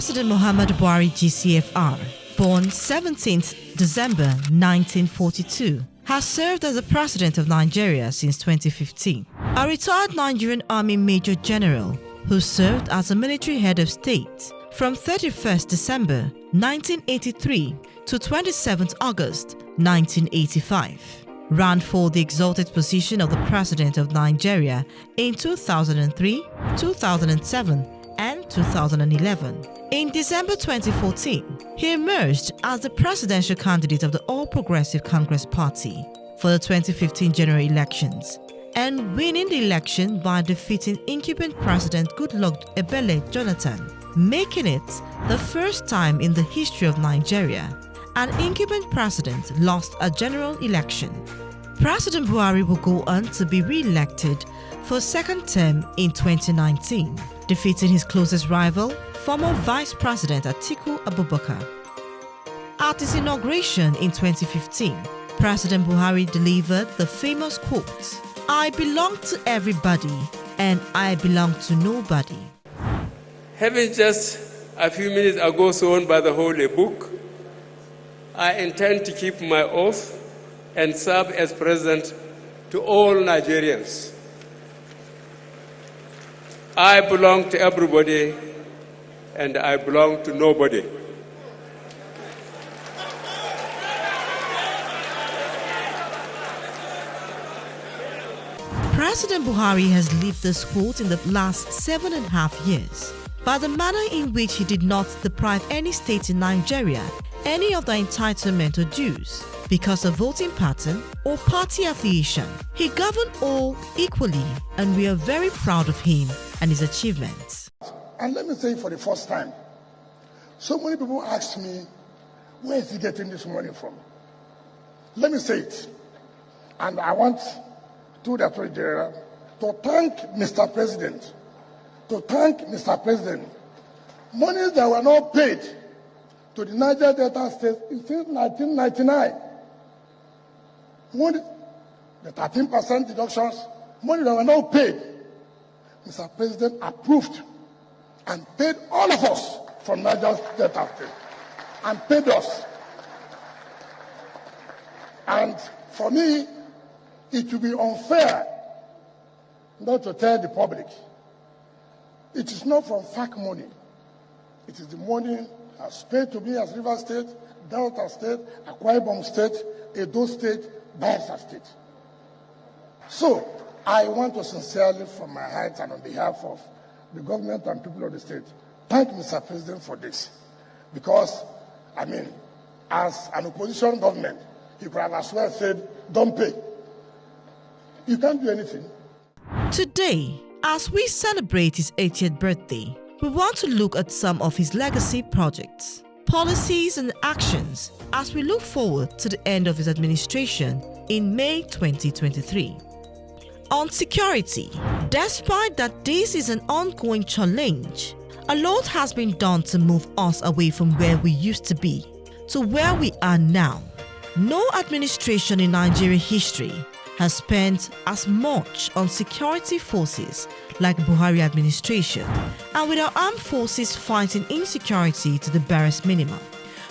President Muhammadu Buhari GCFR, born 17th December 1942, has served as the President of Nigeria since 2015. A retired Nigerian Army Major General who served as a military head of state from 31st December 1983 to 27th August 1985. Ran for the exalted position of the President of Nigeria in 2003, 2007, and 2011. In December 2014, he emerged as the presidential candidate of the All Progressive Congress Party for the 2015 general elections and winning the election by defeating incumbent President Goodluck Ebele Jonathan, making it the first time in the history of Nigeria an incumbent president lost a general election. President Buhari will go on to be re-elected for a second term in 2019, defeating his closest rival, former Vice President Atiku Abubakar. At his inauguration in 2015, President Buhari delivered the famous quote, "I belong to everybody and I belong to nobody." Having just a few minutes ago sworn by the Holy Book, I intend to keep my oath and serve as President to all Nigerians. I belong to everybody and I belong to nobody. President Buhari has lived this quote in the last 7.5 years, by the manner in which he did not deprive any state in Nigeria any of the entitlement or dues because of voting pattern or party affiliation. He governed all equally, and we are very proud of him and his achievements. And let me say for the first time, so many people ask me, where is he getting this money from? Let me say it. And I want, to the Attorney General, to thank Mr. President. Monies that were not paid to the Niger Delta State since 1999. Money, the 13% deductions, money that were not paid, Mr. President approved and paid all of us from Niger Delta State and paid us. And for me, it would be unfair not to tell the public. It is not from FAC money. It is the money as paid to me as Rivers State, Delta State, Akwa Ibom State, Edo State, Bayelsa State. So, I want to sincerely, from my heart and on behalf of the government and people of the state, thank Mr. President for this. Because, as an opposition government, he could have as well said, don't pay. You can't do anything. Today, as we celebrate his 80th birthday, we want to look at some of his legacy projects, policies and actions as we look forward to the end of his administration in May 2023. On security, despite that this is an ongoing challenge, a lot has been done to move us away from where we used to be to where we are now. No administration in Nigerian history has spent as much on security forces like Buhari administration, and with our armed forces fighting insecurity to the barest minimum,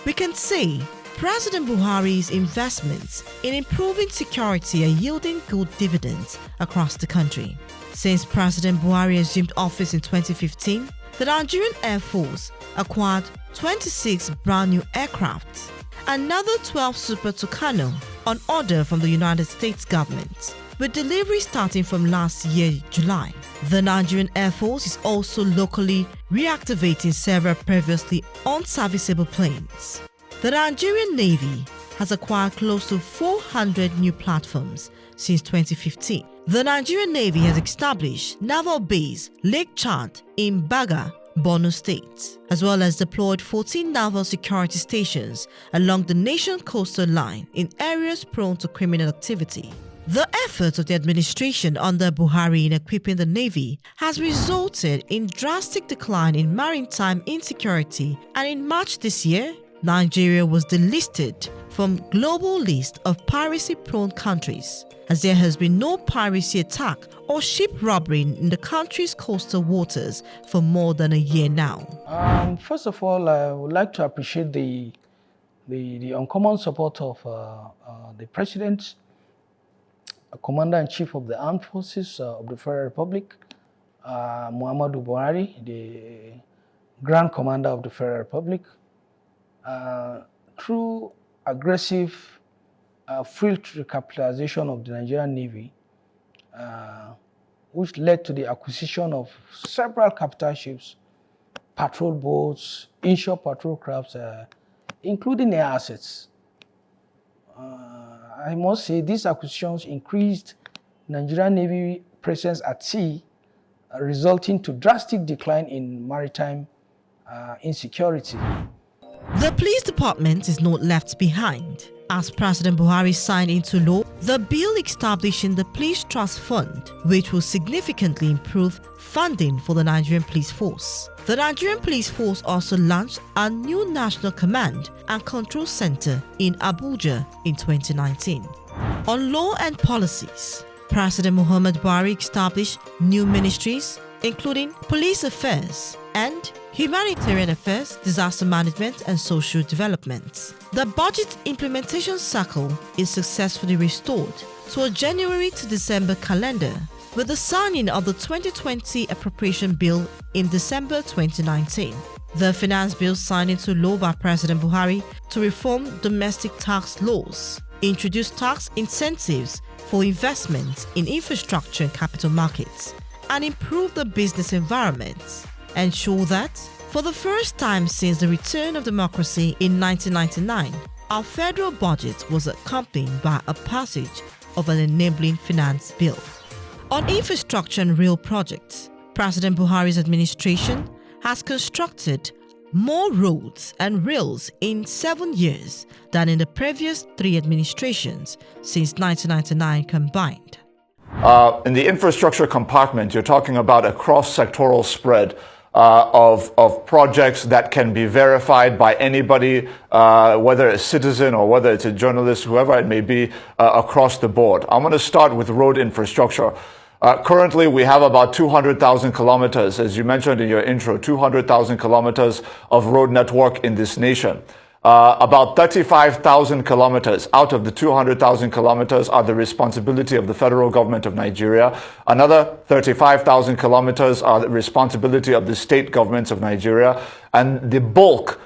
we can say President Buhari's investments in improving security are yielding good dividends across the country. Since President Buhari assumed office in 2015, the Nigerian Air Force acquired 26 brand new aircraft, another 12 Super Tucano on order from the United States government, with delivery starting from last year, July. The Nigerian Air Force is also locally reactivating several previously unserviceable planes. The Nigerian Navy has acquired close to 400 new platforms since 2015. The Nigerian Navy has established Naval Base Lake Chad in Baga, Borno State, as well as deployed 14 naval security stations along the nation's coastal line in areas prone to criminal activity. The efforts of the administration under Buhari in equipping the Navy has resulted in drastic decline in maritime insecurity, and in March this year, Nigeria was delisted from global list of piracy-prone countries, as there has been no piracy attack or ship robbery in the country's coastal waters for more than a year now. First of all, I would like to appreciate the uncommon support of the President, Commander-in-Chief of the Armed Forces of the Federal Republic, Muhammadu Buhari, the Grand Commander of the Federal Republic, through aggressive field recapitalization of the Nigerian Navy, which led to the acquisition of several capital ships, patrol boats, inshore patrol crafts, including air assets. I must say these acquisitions increased Nigerian Navy presence at sea, resulting to drastic decline in maritime insecurity. The police department is not left behind. As President Buhari signed into law, the bill establishing the Police Trust Fund, which will significantly improve funding for the Nigerian Police Force. The Nigerian Police Force also launched a new National Command and Control Center in Abuja in 2019. On law and policies, President Muhammadu Buhari established new ministries, including Police Affairs and Humanitarian Affairs, Disaster Management and Social Development. The budget implementation cycle is successfully restored to a January to December calendar, with the signing of the 2020 Appropriation Bill in December 2019. The finance bill signed into law by President Buhari to reform domestic tax laws, introduce tax incentives for investments in infrastructure and capital markets, and improve the business environment. Ensure that, for the first time since the return of democracy in 1999, our federal budget was accompanied by a passage of an enabling finance bill. On infrastructure and rail projects, President Buhari's administration has constructed more roads and rails in 7 years than in the previous 3 administrations since 1999 combined. In the infrastructure compartment, you're talking about a cross-sectoral spread of projects that can be verified by anybody, whether a citizen or whether it's a journalist, whoever it may be, across the board. I'm going to start with road infrastructure. Currently, we have about 200,000 kilometers, as you mentioned in your intro, 200,000 kilometers of road network in this nation. About 35,000 kilometers out of the 200,000 kilometers are the responsibility of the federal government of Nigeria. Another 35,000 kilometers are the responsibility of the state governments of Nigeria. And the bulk,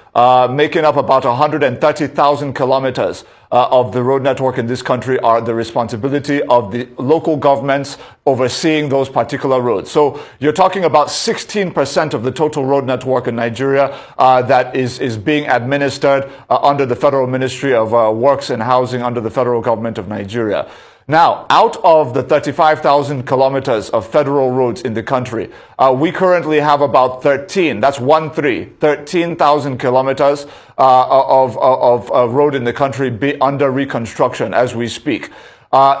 making up about 130,000 kilometers of the road network in this country, are the responsibility of the local governments overseeing those particular roads. So you're talking about 16% of the total road network in Nigeria that is being administered under the Federal Ministry of Works and Housing under the federal government of Nigeria. Now, out of the 35,000 kilometers of federal roads in the country, we currently have about 13,000 kilometers of road in the country under reconstruction as we speak.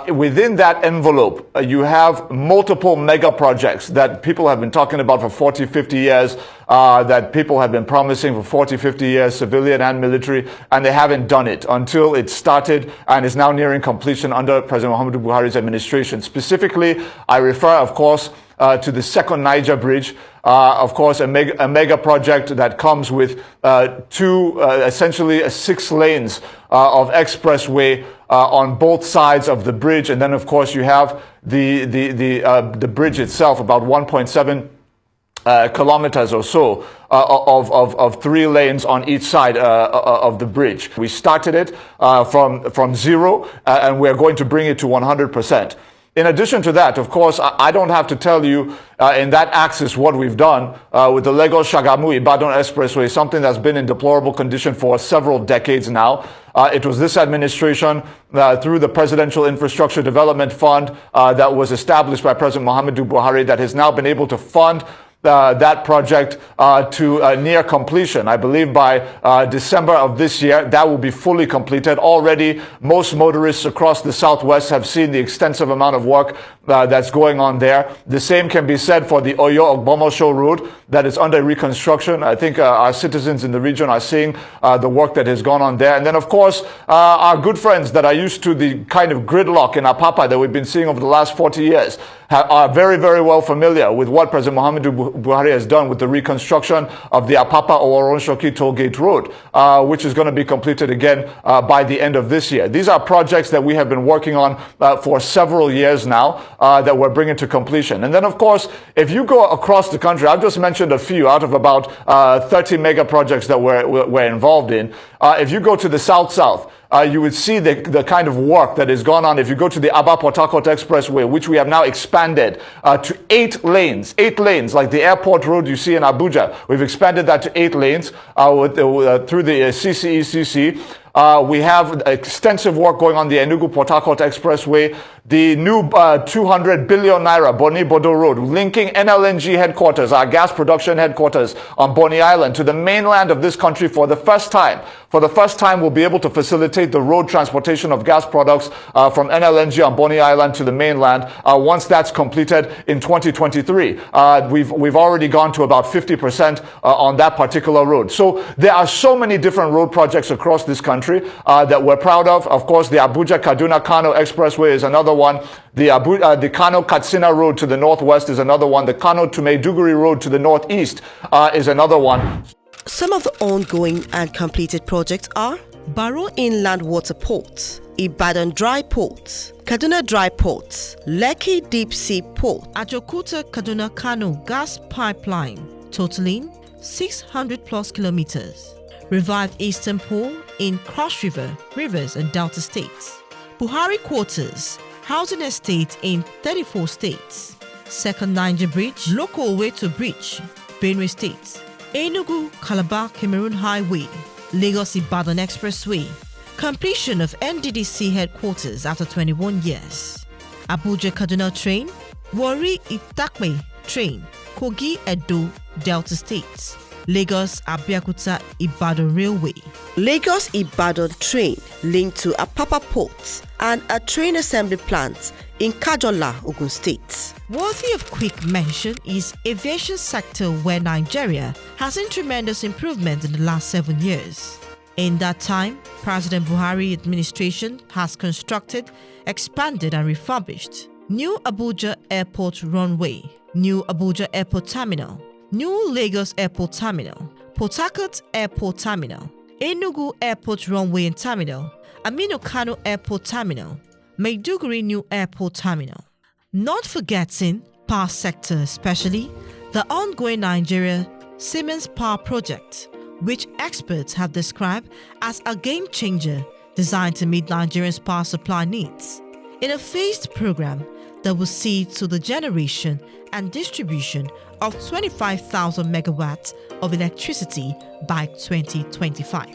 Within that envelope, you have multiple mega projects that people have been talking about for 40, 50 years, that people have been promising for 40, 50 years, civilian and military, and they haven't done it until it started and is now nearing completion under President Muhammadu Buhari's administration. Specifically, I refer, of course, to the second Niger Bridge, of course, a mega project that comes with essentially 6 lanes of expressway on both sides of the bridge, and then of course you have the bridge itself, about 1.7 kilometers or so of 3 lanes on each side of the bridge. We started it from zero, and we're going to bring it to 100%. In addition to that, of course, I don't have to tell you in that axis what we've done with the Lagos-Shagamu-Ibadan Expressway, something that's been in deplorable condition for several decades now. It was this administration, through the Presidential Infrastructure Development Fund that was established by President Muhammadu Buhari, that has now been able to fund that project to near completion. I believe by December of this year, that will be fully completed. Already, most motorists across the southwest have seen the extensive amount of work that's going on there. The same can be said for the Oyo-Ogbomosho road that is under reconstruction. I think our citizens in the region are seeing the work that has gone on there. And then, of course, our good friends that are used to the kind of gridlock in Apapa that we've been seeing over the last 40 years are very, very well familiar with what President Muhammadu Buhari has done with the reconstruction of the Apapa-Oworonshoki Tollgate Road, which is going to be completed again by the end of this year. These are projects that we have been working on for several years now that we're bringing to completion. And then, of course, if you go across the country, I've just mentioned a few out of about 30 mega projects that we're involved in. If you go to the south-south, you would see the kind of work that has gone on. If you go to the Aba-Port Harcourt Expressway, which we have now expanded to 8 lanes, like the airport road you see in Abuja, we've expanded that to 8 lanes through the CCECC. We have extensive work going on the Enugu-Port Harcourt Expressway, the new 200 billion naira Boni-Bodo Road, linking NLNG headquarters, our gas production headquarters on Bonny Island, to the mainland of this country for the first time. For the first time, we'll be able to facilitate the road transportation of gas products from NLNG on Bonny Island to the mainland once that's completed in 2023. We've already gone to about 50% on that particular road. So there are so many different road projects across this country that we're proud of. Of course, the Abuja-Kaduna-Kano Expressway is another one. The Kano-Katsina Road to the northwest is another one. The Kano to Maiduguri Road to the northeast is another one. Some of the ongoing and completed projects are Baro Inland Water Port, Ibadan Dry Port, Kaduna Dry Port, Lekki Deep Sea Port, Ajokuta Kaduna Kano Gas Pipeline, totaling 600 plus kilometers. Revived Eastern Pole in Cross River, Rivers and Delta states. Buhari Quarters, housing estate in 34 states. Second Niger Bridge, local way to bridge, Benue State. Enugu Calabar Cameroon Highway, Lagos Ibadan Expressway. Completion of NDDC headquarters after 21 years. Abuja Kaduna train, Warri Itakpe train, Kogi Edo Delta states. Lagos Abeokuta Ibadan Railway. Lagos Ibadan train linked to Apapa Port and a train assembly plant in Kajola, Ogun State. Worthy of quick mention is aviation sector, where Nigeria has seen tremendous improvement in the last 7 years. In that time, President Buhari administration has constructed, expanded and refurbished new Abuja Airport runway, new Abuja Airport Terminal, new Lagos Airport Terminal, Port Harcourt Airport Terminal, Enugu Airport Runway and Terminal, Aminu Kano Airport Terminal, Maiduguri New Airport Terminal. Not forgetting power sector, especially the ongoing Nigeria Siemens Power Project, which experts have described as a game changer designed to meet Nigerians' power supply needs in a phased program that will see to the generation and distribution of 25,000 megawatts of electricity by 2025.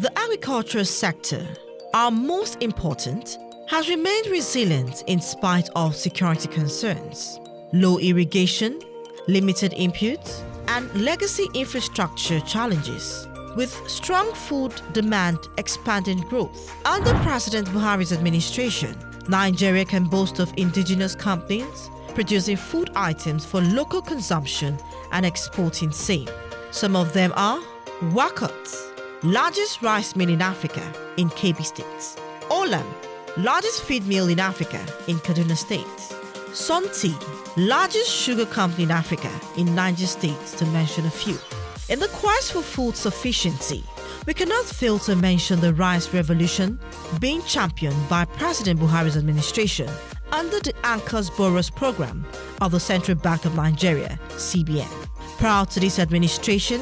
The agricultural sector, our most important, has remained resilient in spite of security concerns, low irrigation, limited inputs, and legacy infrastructure challenges. With strong food demand expanding growth, under President Buhari's administration, Nigeria can boast of indigenous companies producing food items for local consumption and exporting same. Some of them are Wakot, largest rice mill in Africa in Kebbi State; Olam, largest feed mill in Africa in Kaduna State; Sonti, largest sugar company in Africa in Niger State, to mention a few. In the quest for food sufficiency, we cannot fail to mention the rice revolution being championed by President Buhari's administration under the Anchors Borrowers program of the Central Bank of Nigeria, CBN. Prior to this administration,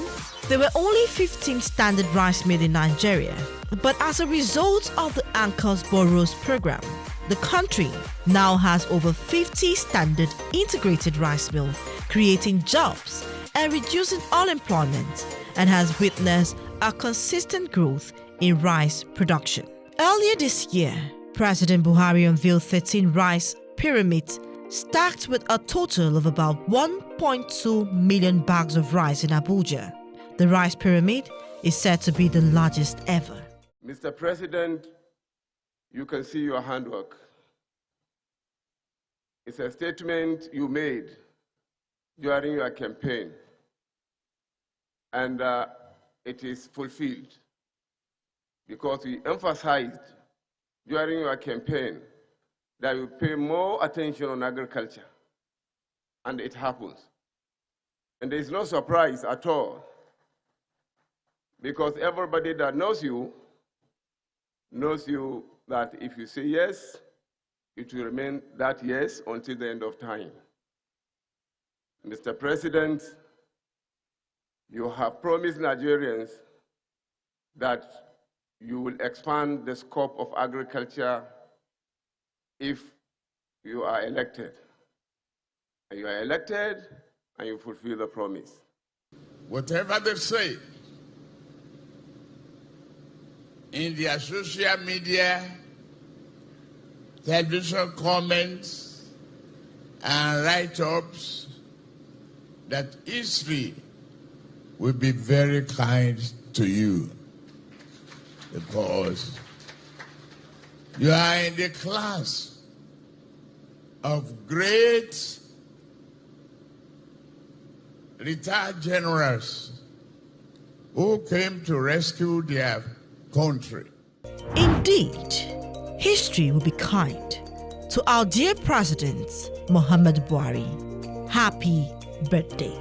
there were only 15 standard rice mills in Nigeria, but as a result of the Anchors Borrowers program, the country now has over 50 standard integrated rice mills, creating jobs and reducing unemployment, and has witnessed a consistent growth in rice production. Earlier this year, President Buhari unveiled 13 rice pyramid stacked with a total of about 1.2 million bags of rice in Abuja. The rice pyramid is said to be the largest ever. Mr. President, you can see your handwork. It's a statement you made during your campaign, and it is fulfilled because we emphasized during your campaign that you pay more attention on agriculture, and it happens. And there is no surprise at all, because everybody that knows you that if you say yes, it will remain that yes until the end of time. Mr. President, you have promised Nigerians that you will expand the scope of agriculture if you are elected. And you are elected, and you fulfill the promise. Whatever they say in their social media, television comments, and write-ups, that history will be very kind to you, because you are in the class of great retired generals who came to rescue their country. Indeed, history will be kind to our dear President, Muhammadu Buhari. Happy birthday.